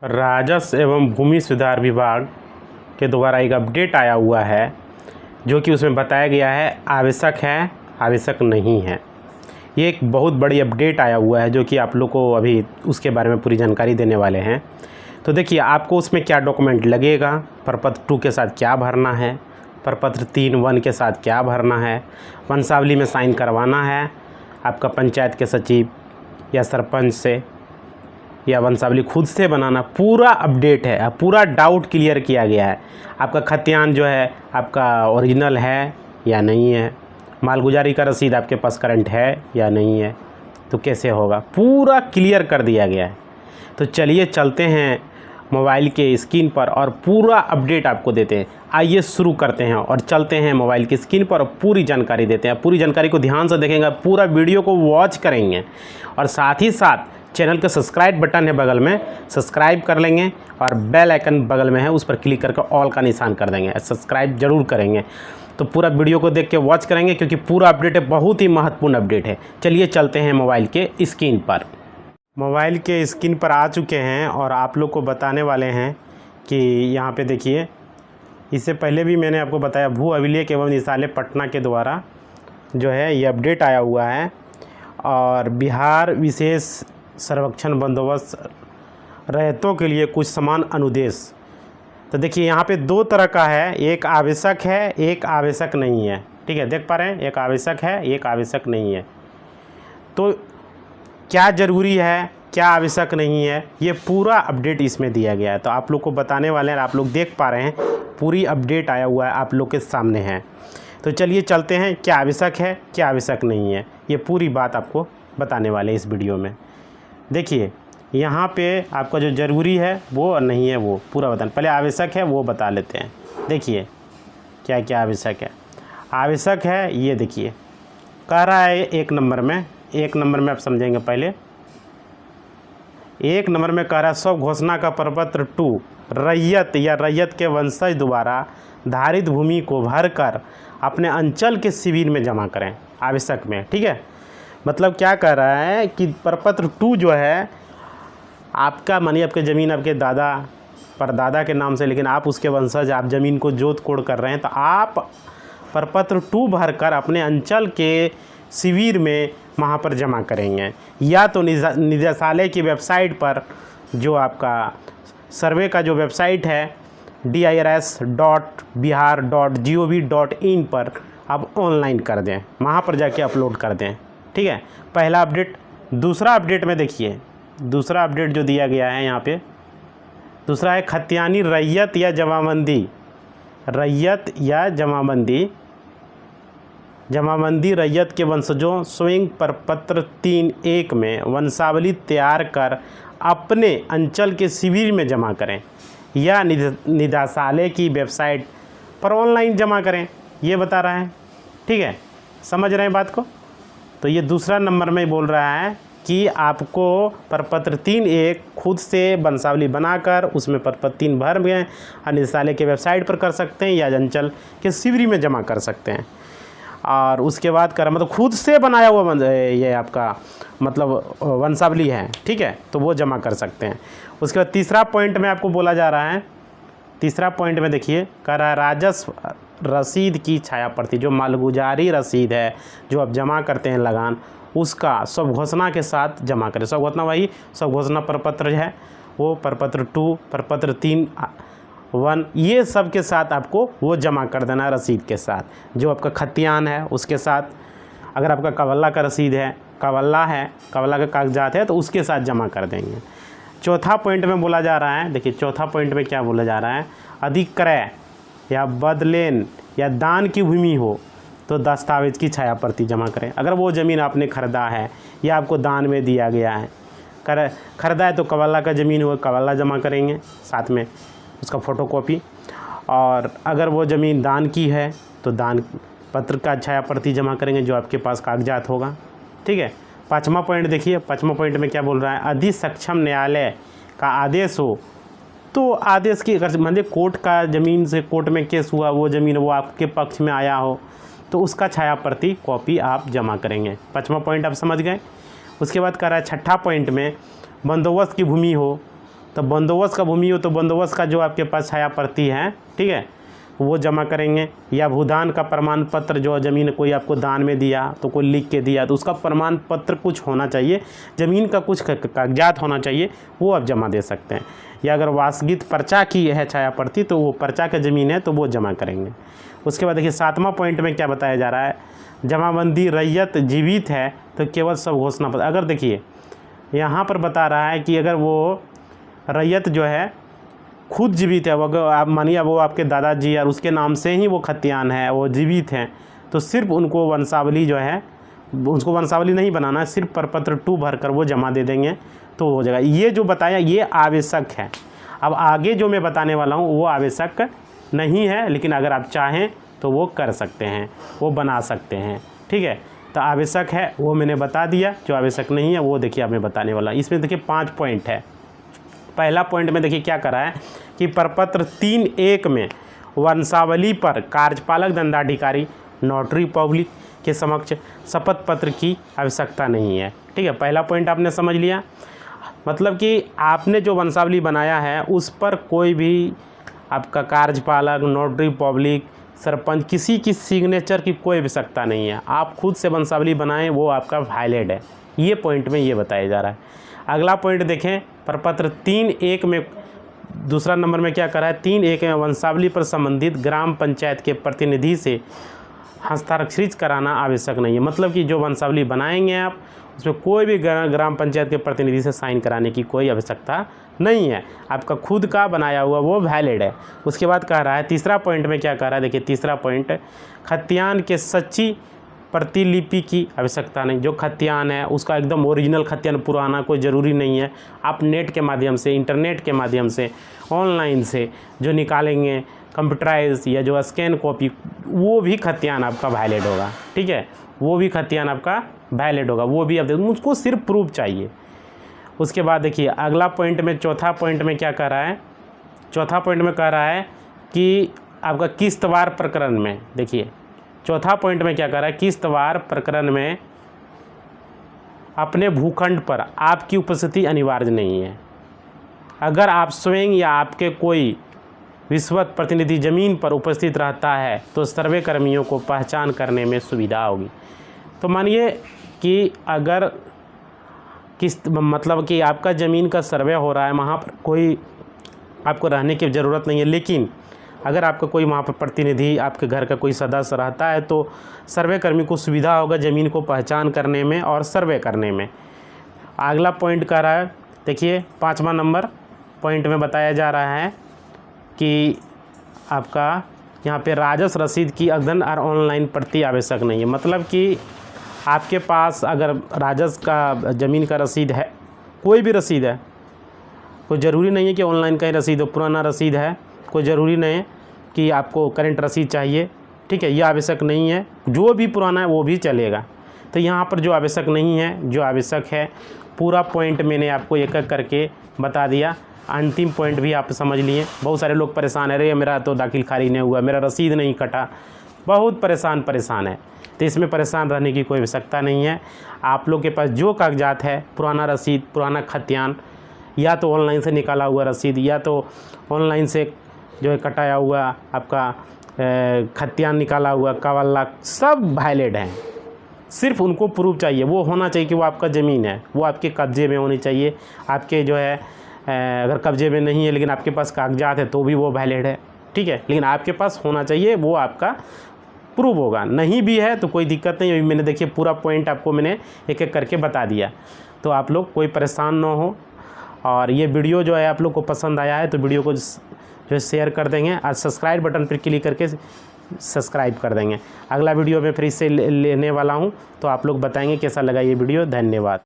राजस्व एवं भूमि सुधार विभाग के द्वारा एक अपडेट आया हुआ है, जो कि उसमें बताया गया है आवश्यक है, आवश्यक नहीं है। ये एक बहुत बड़ी अपडेट आया हुआ है, जो कि आप लोग को अभी उसके बारे में पूरी जानकारी देने वाले हैं। तो देखिए, आपको उसमें क्या डॉक्यूमेंट लगेगा, प्रपत्र 2 के साथ क्या भरना है, प्रपत्र 3(1) के साथ क्या भरना है, वंशावली में साइन करवाना है आपका पंचायत के सचिव या सरपंच से, या वंशावली खुद से बनाना, पूरा अपडेट है। पूरा डाउट क्लियर किया गया है। आपका खतियान जो है आपका ओरिजिनल है या नहीं है, मालगुजारी का रसीद आपके पास करंट है या नहीं है, तो कैसे होगा, पूरा क्लियर कर दिया गया है। तो चलिए चलते हैं मोबाइल के स्क्रीन पर और पूरा अपडेट आपको देते हैं। आइए शुरू करते हैं और चलते हैं मोबाइल की स्क्रीन पर और पूरी जानकारी देते हैं। पूरी जानकारी को ध्यान से देखेंगे, पूरा वीडियो को वॉच करेंगे और साथ ही साथ चैनल का सब्सक्राइब बटन है बगल में, सब्सक्राइब कर लेंगे और बेल आइकन बगल में है, उस पर क्लिक करके ऑल का निशान कर देंगे, सब्सक्राइब जरूर करेंगे। तो पूरा वीडियो को देख के वॉच करेंगे, क्योंकि पूरा अपडेट है, बहुत ही महत्वपूर्ण अपडेट है। चलिए चलते हैं मोबाइल के स्क्रीन पर। मोबाइल के स्क्रीन पर आ चुके हैं और आप लोग को बताने वाले हैं कि यहाँ पे देखिए, इससे पहले भी मैंने आपको बताया, भू अभिलेख एवं निशालय पटना के द्वारा जो है ये अपडेट आया हुआ है। और बिहार विशेष सर्वेक्षण बंदोबस्त रैयतों के लिए कुछ समान अनुदेश। तो देखिए, यहाँ पे 2 तरह का है, एक आवश्यक है, एक आवश्यक नहीं है। ठीक है, देख पा रहे हैं, एक आवश्यक है, एक आवश्यक नहीं है। तो क्या ज़रूरी है, क्या आवश्यक नहीं है, ये पूरा अपडेट इसमें दिया गया है। तो आप लोग को बताने वाले हैं, आप लोग देख पा रहे हैं, पूरी अपडेट आया हुआ है, आप लोग के सामने है। तो चलिए चलते हैं, क्या आवश्यक है, क्या आवश्यक नहीं है, ये पूरी बात आपको बताने वाले हैं इस वीडियो में। देखिए, यहाँ पे आपका जो ज़रूरी है वो और नहीं है वो पूरा बताना। पहले आवश्यक है वो बता लेते हैं। देखिए क्या क्या आवश्यक है। आवश्यक है, ये देखिए कह रहा है 1 नंबर में, 1 नंबर में आप समझेंगे। पहले 1 नंबर में कह रहा है, स्व घोषणा का प्रपत्र 2 रैयत या रैयत के वंशज द्वारा धारित भूमि को भरकर अपने अंचल के शिविर में जमा करें। आवश्यक में, ठीक है, मतलब क्या कह रहा है कि प्रपत्र 2 जो है आपका, मानिए आपके ज़मीन आपके दादा परदादा के नाम से, लेकिन आप उसके वंशज, आप ज़मीन को जोत कोड़ कर रहे हैं, तो आप प्रपत्र 2 भरकर अपने अंचल के शिविर में वहाँ पर जमा करेंगे। या तो निदेशालय की वेबसाइट पर, जो आपका सर्वे का जो वेबसाइट है dirs.bihar.gov.in पर आप ऑनलाइन कर दें, वहाँ पर जाके अपलोड कर दें। ठीक है, पहला अपडेट। दूसरा अपडेट में देखिए, दूसरा अपडेट जो दिया गया है यहाँ पे, दूसरा है खतियानी रैयत या जमाबंदी, रैयत या जमाबंदी, जमाबंदी रैयत के वंशजों स्वयं प्रपत्र 3(1) में वंशावली तैयार कर अपने अंचल के शिविर में जमा करें या निदेशालय की वेबसाइट पर ऑनलाइन जमा करें, ये बता रहा है। ठीक है, समझ रहे हैं बात को। तो ये दूसरा नंबर में बोल रहा है कि आपको प्रपत्र 3(1) खुद से वंशावली बनाकर उसमें प्रपत्र 3 भर में निदेशालय के वेबसाइट पर कर सकते हैं या अंचल के शिविर में जमा कर सकते हैं। और उसके बाद कर मतलब खुद से बनाया हुआ ये आपका मतलब वंशावली है, ठीक है, तो वो जमा कर सकते हैं। उसके बाद तीसरा पॉइंट में आपको बोला जा रहा है, तीसरा पॉइंट में देखिए कह रहा है, राजस्व रसीद की छाया प्रति, जो मालगुजारी रसीद है जो आप जमा करते हैं लगान, उसका स्व घोषणा के साथ जमा करें। स्व घोषणा वही स्व घोषणा प्रपत्र है, वो प्रपत्र 2, प्रपत्र 3(1), ये सब के साथ आपको वो जमा कर देना है रसीद के साथ। जो आपका खतियान है उसके साथ, अगर आपका कवल्ला का रसीद है, कवल्ला है, कवल्ला का कागजात है, तो उसके साथ जमा कर देंगे। चौथा पॉइंट में बोला जा रहा है, देखिए चौथा पॉइंट में क्या बोला जा रहा है, अधिक्रय या बदलेन या दान की भूमि हो तो दस्तावेज की छाया प्रति जमा करें। अगर वो ज़मीन आपने ख़रीदा है या आपको दान में दिया गया है, ख़रीदा है तो कवल्ला का ज़मीन हो, कवल्ला जमा करेंगे, साथ में उसका फ़ोटोकॉपी। और अगर वो ज़मीन दान की है तो दान पत्र का छाया प्रति जमा करेंगे, जो आपके पास कागजात होगा। ठीक है, 5वां पॉइंट देखिए, 5वां पॉइंट में क्या बोल रहा है, अधि सक्षम न्यायालय का आदेश हो तो आदेश की, अगर मान लीजिए कोर्ट का ज़मीन से कोर्ट में केस हुआ, वो ज़मीन वो आपके पक्ष में आया हो, तो उसका छाया प्रति कॉपी आप जमा करेंगे। 5वां पॉइंट आप समझ गए। उसके बाद कह रहा है 6ठा पॉइंट में, बंदोबस्त की भूमि हो तो बंदोबस्त का भूमि हो तो बंदोबस्त का जो आपके पास छाया प्रति है, ठीक है, वो जमा करेंगे। या भूदान का प्रमाण पत्र, जो ज़मीन कोई आपको दान में दिया तो कोई लिख के दिया तो उसका प्रमाण पत्र कुछ होना चाहिए, ज़मीन का कुछ कागजात होना चाहिए, वो आप जमा दे सकते हैं। या अगर वासगित पर्चा की है छाया प्रति तो वो पर्चा का ज़मीन है तो वो जमा करेंगे। उसके बाद देखिए 7वां पॉइंट में क्या बताया जा रहा है, जमाबंदी रैयत जीवित है तो केवल सब घोषणा पत्र। अगर देखिए यहाँ पर बता रहा है कि अगर वो रैयत जो है खुद जीवित है, वो अगर आप मानिए वो आपके दादाजी और उसके नाम से ही वो खतियान है, वो जीवित हैं, तो सिर्फ उनको वंशावली जो है उसको वंशावली नहीं बनाना है, सिर्फ प्रपत्र 2 भरकर वो जमा दे देंगे तो हो जाएगा। ये जो बताया ये आवश्यक है। अब आगे जो मैं बताने वाला हूँ वो आवश्यक नहीं है, लेकिन अगर आप चाहें तो वो कर सकते हैं, वो बना सकते हैं, ठीक है। तो आवश्यक है वो मैंने बता दिया, जो आवश्यक नहीं है वो देखिए आप मैं बताने वाला। इसमें देखिए 5 पॉइंट है। पहला पॉइंट में देखिए क्या करा है कि प्रपत्र 3.1 में वंशावली पर कार्यपालक दंडाधिकारी नोटरी पब्लिक के समक्ष शपथ पत्र की आवश्यकता नहीं है, ठीक है। पहला पॉइंट आपने समझ लिया, मतलब कि आपने जो वंशावली बनाया है उस पर कोई भी आपका कार्यपालक, नोटरी पब्लिक, सरपंच किसी की सिग्नेचर की कोई आवश्यकता नहीं है। आप खुद से वंशावली बनाएं, वो आपका वैलिड है। ये पॉइंट में ये बताया जा रहा है। अगला पॉइंट देखें, प्रपत्र 3.1 में दूसरा नंबर में क्या करा है, 3.1 में वंशावली पर संबंधित ग्राम पंचायत के प्रतिनिधि से हस्ताक्षरित कराना आवश्यक नहीं है। मतलब कि जो वंशावली बनाएंगे आप उसमें कोई भी ग्राम पंचायत के प्रतिनिधि से साइन कराने की कोई आवश्यकता नहीं है, आपका खुद का बनाया हुआ वो वैलिड है। उसके बाद कह रहा है तीसरा पॉइंट में क्या कह रहा है, देखिए तीसरा पॉइंट, खतियान के सच्ची प्रतिलिपि की आवश्यकता नहीं। जो खतियान है उसका एकदम ओरिजिनल खतियान, पुराना कोई ज़रूरी नहीं है। आप नेट के माध्यम से, इंटरनेट के माध्यम से, ऑनलाइन से जो निकालेंगे कंप्यूटराइज या जो स्कैन कॉपी, वो भी खतियान आपका वैलिड होगा, ठीक है, वो भी खतियान आपका वैलिड होगा, वो भी आप देखो, उसको सिर्फ प्रूफ चाहिए। उसके बाद देखिए अगला पॉइंट में, चौथा पॉइंट में क्या कह रहा है, चौथा पॉइंट में कह रहा है कि आपका किस्तवार प्रकरण में, देखिए चौथा पॉइंट में क्या कह रहा है, किस्तवार प्रकरण में अपने भूखंड पर आपकी उपस्थिति अनिवार्य नहीं है। अगर आप स्वयं या आपके कोई विश्वत प्रतिनिधि ज़मीन पर उपस्थित रहता है तो सर्वे कर्मियों को पहचान करने में सुविधा होगी। तो मानिए कि अगर मतलब कि आपका ज़मीन का सर्वे हो रहा है, वहाँ पर कोई आपको रहने की ज़रूरत नहीं है, लेकिन अगर आपका कोई वहाँ पर प्रतिनिधि, आपके घर का कोई सदस्य रहता है तो सर्वे कर्मी को सुविधा होगा ज़मीन को पहचान करने में और सर्वे करने में। अगला पॉइंट कह रहा है, देखिए 5वां नंबर पॉइंट में बताया जा रहा है कि आपका यहाँ पे राजस्व रसीद की अध्ययन और ऑनलाइन प्रति आवश्यक नहीं है। मतलब कि आपके पास अगर राजस्व का ज़मीन का रसीद है, कोई भी रसीद है, कोई ज़रूरी नहीं है कि ऑनलाइन का ही रसीद हो, पुराना रसीद है, कोई ज़रूरी नहीं है कि आपको करंट रसीद चाहिए, ठीक है, यह आवश्यक नहीं है, जो भी पुराना है वो भी चलेगा। तो यहाँ पर जो आवश्यक नहीं है, जो आवश्यक है, पूरा पॉइंट मैंने आपको एक एक करके बता दिया। अंतिम पॉइंट भी आप समझ लिए। बहुत सारे लोग परेशान है, अरे मेरा तो दाखिल खारिज नहीं हुआ, मेरा रसीद नहीं कटा, बहुत परेशान है। तो इसमें परेशान रहने की कोई आवश्यकता नहीं है। आप लोग के पास जो कागजात है, पुराना रसीद, पुराना खतियान, या तो ऑनलाइन से निकाला हुआ रसीद या तो ऑनलाइन से जो है कटाया हुआ आपका खतियान निकाला हुआ कवल्ला, सब वैलिड हैं। सिर्फ उनको प्रूफ चाहिए, वो होना चाहिए कि वो आपका ज़मीन है, वो आपके कब्जे में होनी चाहिए। आपके जो है अगर कब्जे में नहीं है लेकिन आपके पास कागजात है तो भी वो वैलिड है, ठीक है, लेकिन आपके पास होना चाहिए, वो आपका प्रूव होगा। नहीं भी है तो कोई दिक्कत नहीं। अभी मैंने देखिए पूरा पॉइंट आपको मैंने एक एक करके बता दिया, तो आप लोग कोई परेशान ना हो। और ये वीडियो जो है आप लोग को पसंद आया है तो वीडियो को जो है शेयर कर देंगे और सब्सक्राइब बटन पर क्लिक करके सब्सक्राइब कर देंगे। अगला वीडियो में फिर इससे लेने वाला हूँ, तो आप लोग बताएंगे कैसा लगा ये वीडियो। धन्यवाद।